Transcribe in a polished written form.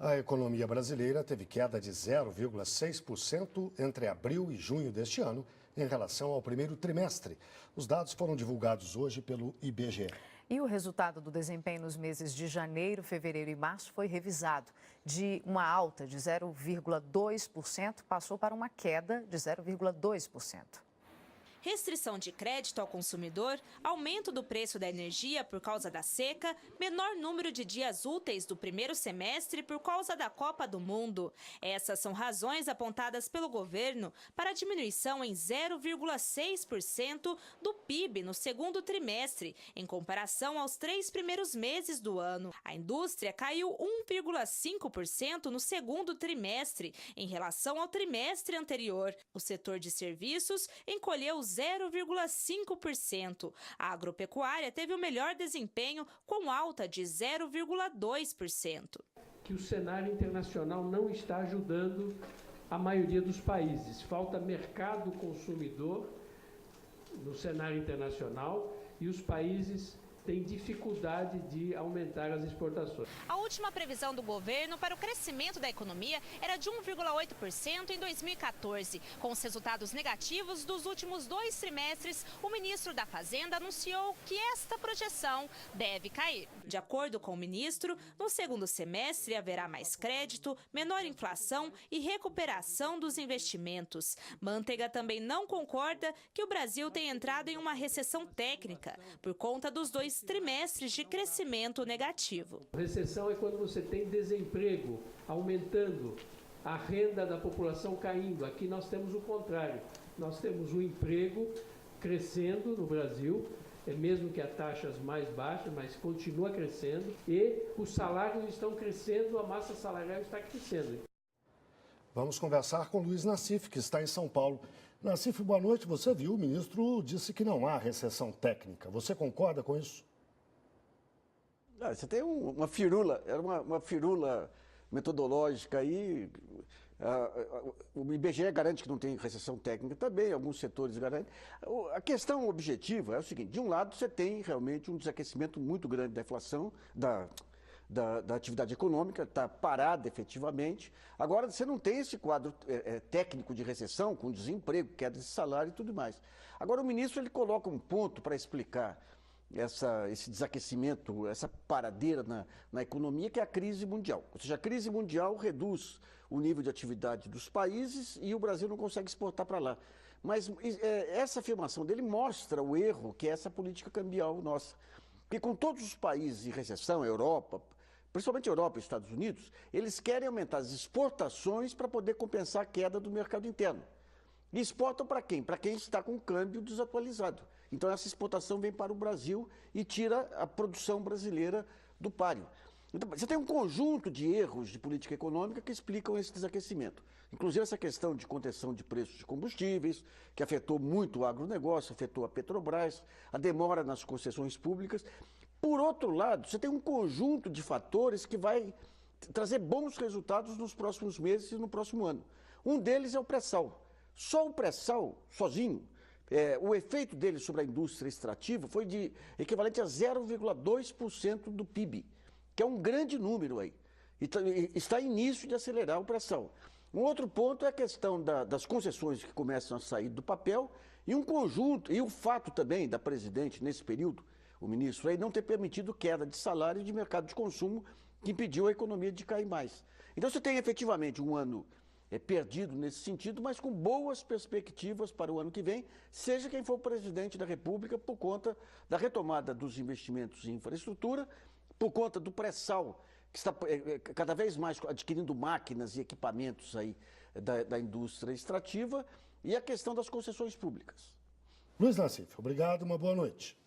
A economia brasileira teve queda de 0,6% entre abril e junho deste ano, em relação ao primeiro trimestre. Os dados foram divulgados hoje pelo IBGE. E o resultado do desempenho nos meses de janeiro, fevereiro e março foi revisado. De uma alta de 0,2%, passou para uma queda de 0,2%. Restrição de crédito ao consumidor, aumento do preço da energia por causa da seca, menor número de dias úteis do primeiro semestre por causa da Copa do Mundo. Essas são razões apontadas pelo governo para a diminuição em 0,6% do PIB no segundo trimestre, em comparação aos 3 primeiros meses do ano. A indústria caiu 1,5% no segundo trimestre, em relação ao trimestre anterior. O setor de serviços encolheu 0,5%. A agropecuária teve o melhor desempenho, com alta de 0,2%. Que o cenário internacional não está ajudando a maioria dos países. Falta mercado consumidor no cenário internacional e os países têm dificuldade de aumentar as exportações. A última previsão do governo para o crescimento da economia era de 1,8% em 2014. Com os resultados negativos dos últimos 2 trimestres, o ministro da Fazenda anunciou que esta projeção deve cair. De acordo com o ministro, no segundo semestre haverá mais crédito, menor inflação e recuperação dos investimentos. Manteiga também não concorda que o Brasil tenha entrado em uma recessão técnica por conta dos 2 trimestres de crescimento negativo. Recessão é quando você tem desemprego aumentando, a renda da população caindo. Aqui nós temos o contrário. Nós temos o emprego crescendo no Brasil, mesmo que a taxas mais baixas, mas continua crescendo, e os salários estão crescendo, a massa salarial está crescendo. Vamos conversar com Luiz Nassif, que está em São Paulo. Nassif, boa noite. Você viu, o ministro disse que não há recessão técnica. Você concorda com isso? Você tem uma firula, era uma firula metodológica aí. O IBGE garante que não tem recessão técnica também, alguns setores garantem. A questão objetiva é o seguinte: de um lado você tem realmente um desaquecimento muito grande da inflação, da atividade econômica, está parada efetivamente. Agora, você não tem esse quadro técnico de recessão, com desemprego, queda de salário e tudo mais. Agora, o ministro ele coloca um ponto para explicar esse desaquecimento, essa paradeira na economia, que é a crise mundial. Ou seja, a crise mundial reduz o nível de atividade dos países e o Brasil não consegue exportar para lá. Mas essa afirmação dele mostra o erro que é essa política cambial nossa. Porque com todos os países em recessão, a Europa, principalmente a Europa e os Estados Unidos, eles querem aumentar as exportações para poder compensar a queda do mercado interno. E exportam para quem? Para quem está com o câmbio desatualizado. Então essa exportação vem para o Brasil e tira a produção brasileira do páreo. Então, você tem um conjunto de erros de política econômica que explicam esse desaquecimento. Inclusive essa questão de contenção de preços de combustíveis, que afetou muito o agronegócio, afetou a Petrobras, a demora nas concessões públicas. Por outro lado, você tem um conjunto de fatores que vai trazer bons resultados nos próximos meses e no próximo ano. Um deles é o pré-sal. Só o pré-sal, sozinho, o efeito dele sobre a indústria extrativa foi de equivalente a 0,2% do PIB, que é um grande número aí. E está em início de acelerar o pré-sal. Um outro ponto é a questão das concessões que começam a sair do papel e um conjunto, e o fato também da presidente, nesse período, o ministro, aí não ter permitido queda de salário e de mercado de consumo, que impediu a economia de cair mais. Então você tem efetivamente um ano perdido nesse sentido, mas com boas perspectivas para o ano que vem, seja quem for o presidente da República, por conta da retomada dos investimentos em infraestrutura, por conta do pré-sal, que está cada vez mais adquirindo máquinas e equipamentos aí da indústria extrativa, e a questão das concessões públicas. Luiz Nassif, obrigado, uma boa noite.